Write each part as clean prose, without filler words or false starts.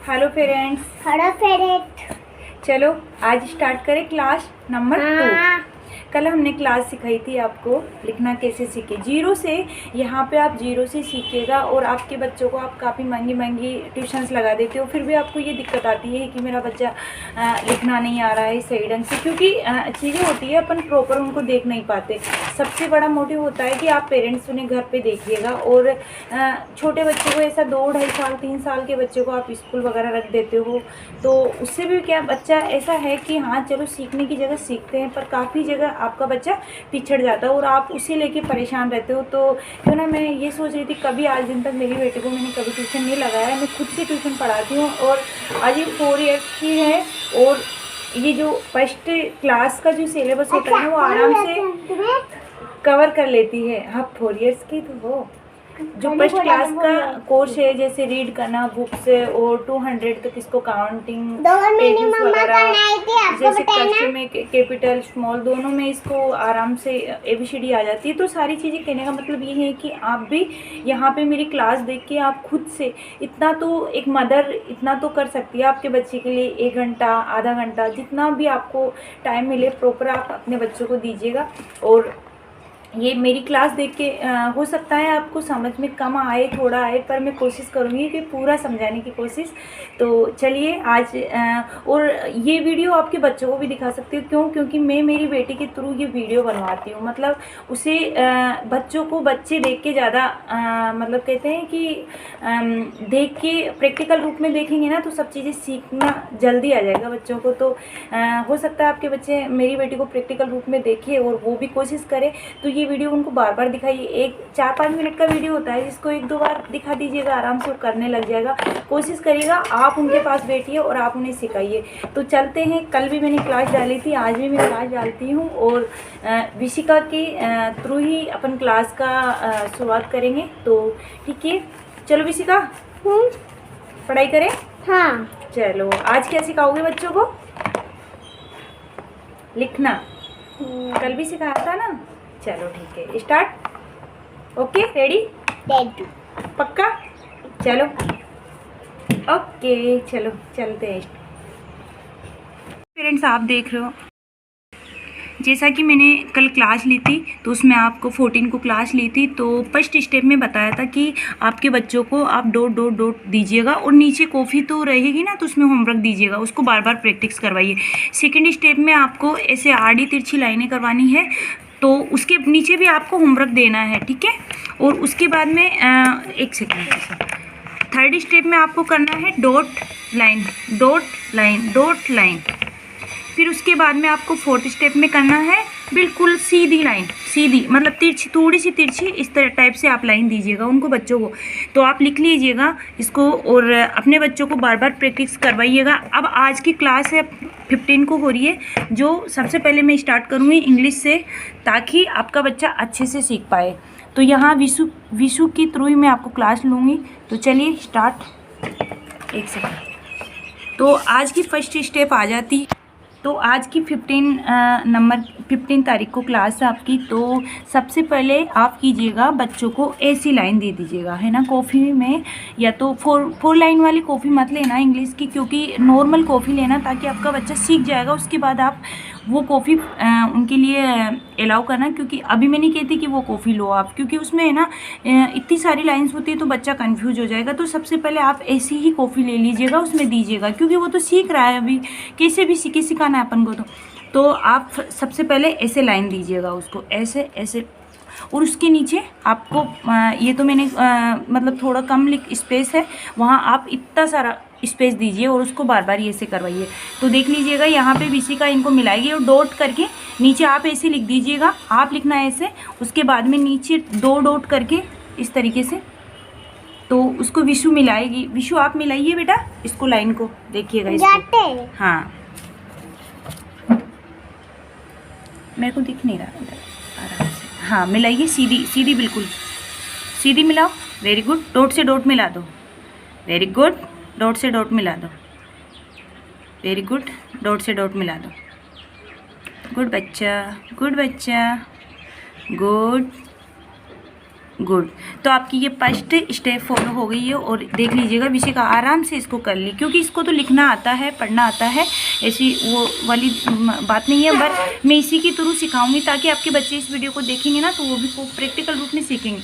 Hello parents. Hello parent. चलो आज start करें क्लास नंबर 2। कल हमने क्लास सिखाई थी आपको लिखना कैसे सीखे जीरो से। यहाँ पे आप जीरो से सीखिएगा और आपके बच्चों को आप काफ़ी महंगी महंगी ट्यूशन्स लगा देते हो, फिर भी आपको ये दिक्कत आती है कि मेरा बच्चा लिखना नहीं आ रहा है सही ढंग से, क्योंकि चीज़ें होती है अपन प्रॉपर उनको देख नहीं पाते। सबसे बड़ा मोटिव होता है कि आप पेरेंट्स उन्हें घर पे देखिएगा और छोटे बच्चों को ऐसा 2-2.5 साल 3 साल के बच्चों को आप स्कूल वगैरह रख देते हो, तो उससे भी क्या बच्चा ऐसा है कि हाँ चलो सीखने की जगह सीखते हैं, पर काफ़ी जगह आपका बच्चा पिछड़ जाता है और आप उसे लेके परेशान रहते हो। तो क्यों ना मैं ये सोच रही थी, कभी आज दिन तक मेरी बेटी को मैंने कभी ट्यूशन नहीं लगाया, मैं खुद से ट्यूशन पढ़ाती हूँ और आज ये 4 ईयर्स की है और ये जो फर्स्ट क्लास का जो सिलेबस होता है वो आराम से कवर कर लेती है। हाँ 4 ईयर्स की तो हो। जो फर्स्ट क्लास का कोर्स है, जैसे रीड करना बुक्स और 200 तक इसको काउंटिंग वगैरह, जैसे कष्ट में कैपिटल स्मॉल दोनों में इसको आराम से ABCD आ जाती है। तो सारी चीज़ें कहने का मतलब ये है कि आप भी यहाँ पे मेरी क्लास देख के आप खुद से इतना तो एक मदर इतना तो कर सकती है आपके बच्चे के लिए। 1 घंटा आधा घंटा जितना भी आपको टाइम मिले प्रॉपर आप अपने बच्चों को दीजिएगा। और ये मेरी क्लास देख के हो सकता है आपको समझ में कम आए थोड़ा आए, पर मैं कोशिश करूँगी कि पूरा समझाने की कोशिश। तो चलिए आज और ये वीडियो आपके बच्चों को भी दिखा सकती हूँ। क्यों? क्योंकि मैं मेरी बेटी के थ्रू ये वीडियो बनवाती हूँ, मतलब उसे बच्चों को बच्चे देख के ज़्यादा मतलब कहते हैं कि देख के प्रैक्टिकल रूप में देखेंगे ना तो सब चीज़ें सीखना जल्दी आ जाएगा बच्चों को। तो हो सकता है आपके बच्चे मेरी बेटी को प्रैक्टिकल रूप में देखें और वो भी कोशिश करें। तो ये वीडियो उनको बार बार दिखाइए। एक 4-5 मिनट का वीडियो होता है जिसको 1-2 बार दिखा दीजिएगा, आराम से वो करने लग जाएगा। कोशिश करिएगा आप उनके पास बैठिए और आप उन्हें सिखाइए। तो चलते हैं, कल भी मैंने क्लास डाली थी, आज भी मैं क्लास डालती हूँ और विशिका के थ्रू ही अपन क्लास का शुरुआत करेंगे। तो ठीक है, चलो विशिका पढ़ाई करें। हाँ चलो आज क्या सिखाओगे बच्चों को? लिखना कल भी सिखाया था ना। चलो ठीक है, स्टार्ट। Okay ready? पक्का? चलो ओके चलो चलते हैं। पेरेंट्स आप देख रहे हो जैसा कि मैंने कल क्लास ली थी तो उसमें आपको 14 को क्लास ली थी, तो फर्स्ट स्टेप में बताया था कि आपके बच्चों को आप डॉट डॉट डॉट दीजिएगा और नीचे कॉफ़ी तो रहेगी ना तो उसमें होमवर्क दीजिएगा, उसको बार बार प्रैक्टिस करवाइए। सेकंड स्टेप में आपको ऐसे आड़ी तिरछी लाइनें करवानी है, तो उसके नीचे भी आपको होमवर्क देना है, ठीक है। और उसके बाद में एक सेकेंड, थर्ड स्टेप में आपको करना है dot line dot line dot line. फिर उसके बाद में आपको फोर्थ स्टेप में करना है बिल्कुल सीधी लाइन, सीधी मतलब तिरछी, थोड़ी सी तिरछी, इस तरह टाइप से आप लाइन दीजिएगा उनको बच्चों को। तो आप लिख लीजिएगा इसको और अपने बच्चों को बार बार प्रैक्टिस करवाइएगा। अब आज की क्लास है 15 को हो रही है, जो सबसे पहले मैं स्टार्ट करूँगी इंग्लिश से ताकि आपका बच्चा अच्छे से सीख पाए। तो यहाँ विशु की थ्रू ही मैं आपको क्लास लूँगी। तो चलिए स्टार्ट। एक सेकेंड। तो आज की फर्स्ट स्टेप आ जाती। तो आज की 15 तारीख को क्लास है आपकी। तो सबसे पहले आप कीजिएगा बच्चों को ऐसी लाइन दे दीजिएगा, है ना, कॉफ़ी में या तो 4 लाइन वाली कॉफ़ी मत लेना इंग्लिश की, क्योंकि नॉर्मल कॉफ़ी लेना ताकि आपका बच्चा सीख जाएगा। उसके बाद आप वो कॉफ़ी उनके लिए अलाउ करना, क्योंकि अभी मैं नहीं कहती कि वो कॉफ़ी लो आप, क्योंकि उसमें है ना इतनी सारी लाइंस होती है तो बच्चा कंफ्यूज हो जाएगा। तो सबसे पहले आप ऐसी ही कॉफ़ी ले लीजिएगा, उसमें दीजिएगा, क्योंकि वो तो सीख रहा है अभी, कैसे भी सिखाना है अपन को। तो आप सबसे पहले ऐसे लाइन दीजिएगा उसको, ऐसे ऐसे, और उसके नीचे आपको ये तो मैंने मतलब थोड़ा कम स्पेस है, वहाँ आप इतना सारा स्पेस दीजिए और उसको बार बार ये से करवाइए। तो देख लीजिएगा यहाँ पे विशिका इनको मिलाएगी और डॉट करके नीचे आप ऐसे लिख दीजिएगा, आप लिखना है ऐसे, उसके बाद में नीचे 2 डॉट करके इस तरीके से। तो उसको विशु मिलाएगी। विशु आप मिलाइए बेटा इसको, लाइन को देखिएगा इसको। हाँ मेरे को दिख नहीं रहा आराम से। हाँ मिलाइए, सीधी सीधी, बिल्कुल सीधी मिलाओ। Very good. डॉट से डॉट मिला दो। Very good. डॉट से डॉट मिला दो। Very good. डॉट से डॉट मिला दो। गुड बच्चा, गुड बच्चा, गुड। गुड। तो आपकी ये फर्स्ट स्टेप फॉलो हो गई है और देख लीजिएगा विषिका आराम से इसको कर ली, क्योंकि इसको तो लिखना आता है, पढ़ना आता है, ऐसी वो वाली बात नहीं है। बट मैं इसी के थ्रू सिखाऊंगी ताकि आपके बच्चे इस वीडियो को देखेंगे ना तो वो भी प्रैक्टिकल रूप में सीखेंगे।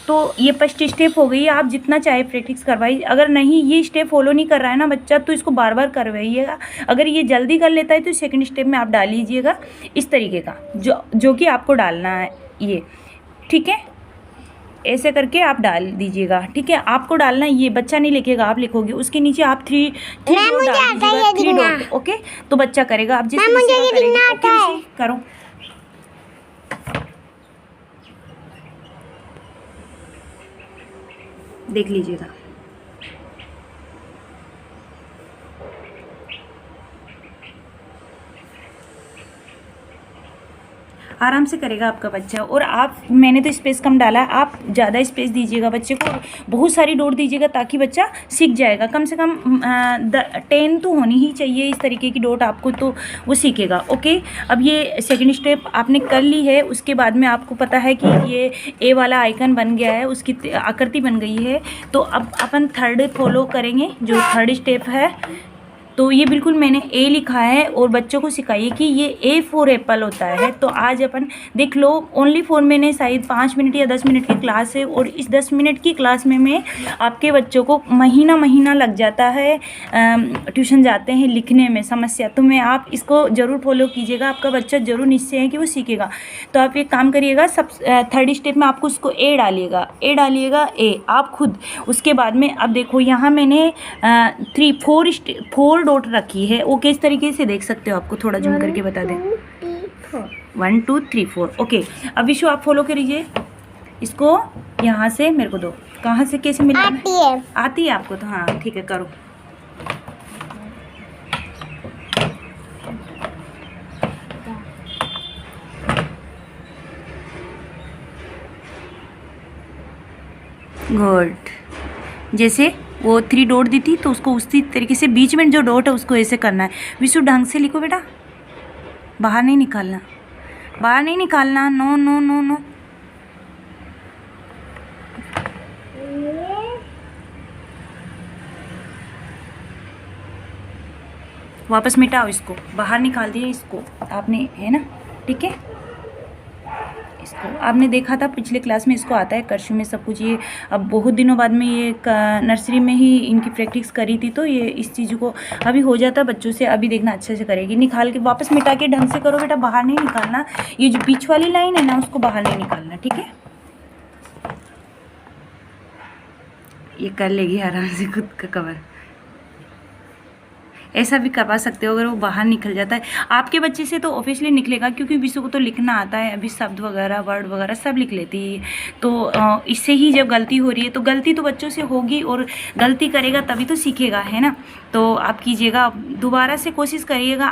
तो ये फर्स्ट स्टेप हो गई है, आप जितना चाहे प्रैक्टिस करवाइए। अगर नहीं ये स्टेप फॉलो नहीं कर रहा है ना बच्चा तो इसको बार बार करवाइएगा। अगर ये जल्दी कर लेता है तो सेकंड स्टेप में आप डाल लीजिएगा इस तरीके का जो कि आपको डालना है ये, ठीक है। ऐसे करके आप डाल दीजिएगा, ठीक है। आपको डालना है ये, बच्चा नहीं लिखेगा, आप लिखोगे। उसके नीचे आप थ्री डॉट डाल दीजिएगा, 3 डॉट, ओके। तो बच्चा करेगा। आप जैसे करेंगे करो। देख लीजिएगा, आराम से करेगा आपका बच्चा। और आप, मैंने तो स्पेस कम डाला है, आप ज़्यादा स्पेस दीजिएगा बच्चे को, बहुत सारी डॉट दीजिएगा ताकि बच्चा सीख जाएगा। कम से कम 10 तो होनी ही चाहिए इस तरीके की डॉट आपको, तो वो सीखेगा, ओके। अब ये सेकंड स्टेप आपने कर ली है, उसके बाद में आपको पता है कि ये ए वाला आइकन बन गया है, उसकी आकृति बन गई है। तो अब अपन थर्ड फॉलो करेंगे, जो थर्ड स्टेप है। तो ये बिल्कुल मैंने ए लिखा है और बच्चों को सिखाइए कि ये ए फॉर एप्पल होता है। तो आज अपन देख लो, ओनली फॉर मैंने शायद 5 मिनट या 10 मिनट की क्लास है, और इस 10 मिनट की क्लास में मैं आपके बच्चों को महीना लग जाता है, ट्यूशन जाते हैं लिखने में समस्या। तो मैं, आप इसको ज़रूर फॉलो कीजिएगा, आपका बच्चा ज़रूर निश्चय है कि वो सीखेगा। तो आप एक काम करिएगा, सब थर्ड स्टेप में आपको उसको ए डालिएगा, ए आप खुद। उसके बाद में अब देखो यहाँ मैंने 4 डॉट रखी है, वो किस तरीके से देख सकते हो, आपको थोड़ा जूम करके बता दें। 1 2 3 4, ओके। अब विशु आप फॉलो करिए इसको, यहाँ से मेरे को दो, कहाँ से कैसे मिला? आती है आपको तो, हाँ ठीक है, करो। गुड। जैसे वो 3 डॉट दी थी तो उसको उसी तरीके से बीच में जो डॉट है उसको ऐसे करना है। विशु ढंग से लिखो बेटा, बाहर नहीं निकालना, बाहर नहीं निकालना, नो नो नो नो। वापस मिटाओ इसको, बाहर निकाल दिए इसको आपने, है ना, ठीक है। इसको आपने देखा था पिछले क्लास में, इसको आता है कर्सिव में सब कुछ। ये अब बहुत दिनों बाद में ये नर्सरी में ही इनकी प्रैक्टिस करी थी, तो ये इस चीज़ को अभी हो जाता है बच्चों से। अभी देखना अच्छे से करेगी। निकाल के वापस मिटा के ढंग से करो बेटा, बाहर नहीं निकालना। ये जो बीच वाली लाइन है ना उसको बाहर नहीं निकालना, ठीक है। ये कर लेगी आराम से खुद का कवर। ऐसा भी करवा सकते हो अगर वो बाहर निकल जाता है। आपके बच्चे से तो ऑब्वियसली निकलेगा, क्योंकि विशु को तो लिखना आता है, अभी शब्द वगैरह वर्ड वगैरह सब लिख लेती है। तो इससे ही जब गलती हो रही है तो गलती तो बच्चों से होगी, और गलती करेगा तभी तो सीखेगा, है ना। तो आप कीजिएगा, दोबारा से कोशिश करिएगा।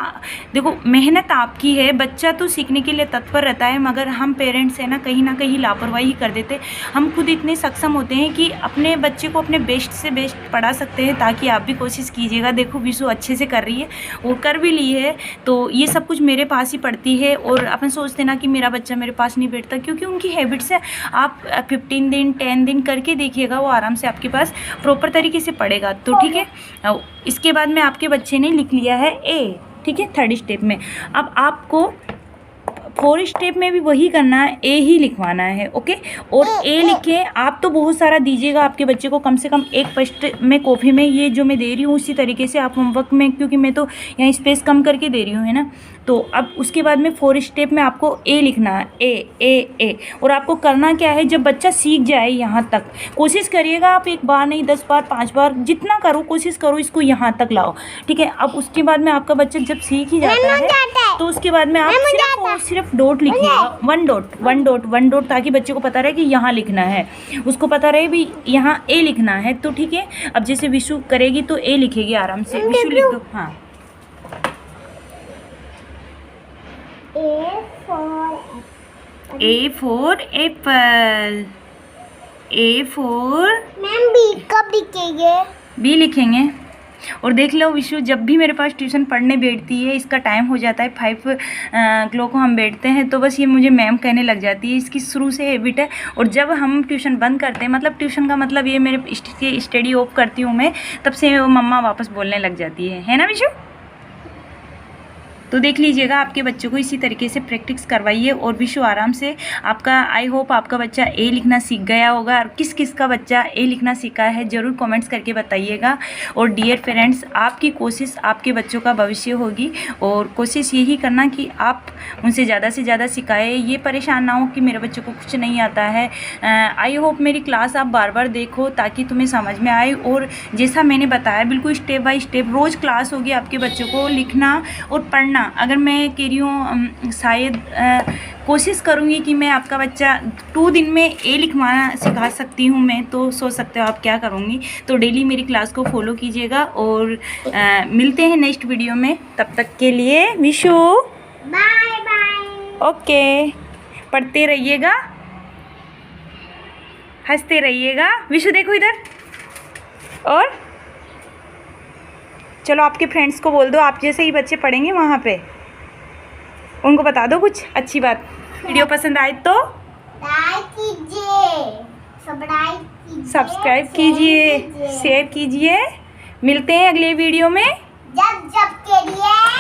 देखो मेहनत आपकी है, बच्चा तो सीखने के लिए तत्पर रहता है, मगर हम पेरेंट्स है ना कहीं लापरवाही कर देते। हम खुद इतने सक्षम होते हैं कि अपने बच्चे को अपने बेस्ट से बेस्ट पढ़ा सकते हैं, ताकि आप भी कोशिश कीजिएगा। देखो विशु अच्छे से कर रही है, वो कर भी ली है। तो ये सब कुछ मेरे पास ही पढ़ती है, और अपन सोचते ना कि मेरा बच्चा मेरे पास नहीं बैठता, क्योंकि उनकी हैबिट्स है। आप 15 दिन 10 दिन करके देखिएगा, वो आराम से आपके पास प्रॉपर तरीके से पढ़ेगा। तो ठीक है। इसके बाद में आपके बच्चे ने लिख लिया है ए, ठीक है, थर्ड स्टेप में। अब आपको 4 स्टेप में भी वही करना है, ए ही लिखवाना है, ओके। और ए लिखे आप तो बहुत सारा दीजिएगा आपके बच्चे को, कम से कम एक फर्स्ट में कॉपी में ये जो मैं दे रही हूँ उसी तरीके से आप होमवर्क में, क्योंकि मैं तो यहाँ स्पेस कम करके दे रही हूँ, है ना। तो अब उसके बाद में 4 स्टेप में आपको ए लिखना है, ए। और आपको करना क्या है, जब बच्चा सीख जाए यहाँ तक, कोशिश करिएगा आप 1 बार नहीं 10 बार 5 बार जितना करो, कोशिश करो इसको यहाँ तक लाओ, ठीक है। अब उसके बाद में आपका बच्चा जब सीख ही जाता है तो उसके बाद में आप सिर्फ डॉट लिखिएगा, 1 डॉट, ताकि बच्चे को पता रहे कि यहाँ लिखना है, उसको पता रहे भी यहाँ ए लिखना है। तो ठीक है। अब जैसे विशु करेगी तो ए लिखेगी आराम से, विशु लिख दो। हाँ, A for apple, A for ma'am B कब लिखेंगे? बी लिखेंगे। और देख लो विशु, जब भी मेरे पास ट्यूशन पढ़ने बैठती है, इसका टाइम हो जाता है 5 o'clock को हम बैठते हैं, तो बस ये मुझे मैम कहने लग जाती है। इसकी शुरू से हैबिट है। और जब हम ट्यूशन बंद करते हैं, मतलब ट्यूशन का मतलब ये मेरे स्टडी ऑफ करती हूँ मैं, तब से वो मम्मा वापस बोलने लग जाती है ना विशु? तो देख लीजिएगा, आपके बच्चों को इसी तरीके से प्रैक्टिस करवाइए। और विशु आराम से आपका, आई होप आपका बच्चा ए लिखना सीख गया होगा। और किस किस का बच्चा ए लिखना सीखा है ज़रूर कमेंट्स करके बताइएगा। और डियर पेरेंट्स, आपकी कोशिश आपके बच्चों का भविष्य होगी, और कोशिश यही करना कि आप उनसे ज़्यादा से ज़्यादा सिखाएं। ये परेशान ना हो कि मेरे बच्चों को कुछ नहीं आता है। आई होप मेरी क्लास आप बार बार देखो ताकि तुम्हें समझ में आए। और जैसा मैंने बताया, बिल्कुल स्टेप बाय स्टेप रोज़ क्लास होगी आपके बच्चों को लिखना और पढ़ना। अगर मैं कह रही हूँ, शायद कोशिश करूँगी कि मैं आपका बच्चा 2 दिन में ए लिखवाना सिखा सकती हूँ मैं, तो सोच सकते हो आप क्या करूँगी। तो डेली मेरी क्लास को फॉलो कीजिएगा, और मिलते हैं नेक्स्ट वीडियो में। तब तक के लिए विशु बाय बाय। ओके, पढ़ते रहिएगा, हंसते रहिएगा। विशु देखो इधर, और चलो आपके फ्रेंड्स को बोल दो, आप जैसे ही बच्चे पढ़ेंगे वहाँ पे, उनको बता दो कुछ अच्छी बात। वीडियो पसंद आए तो लाइक कीजिए, सब्सक्राइब कीजिए, शेयर कीजिए। मिलते हैं अगले वीडियो में। जब के लिए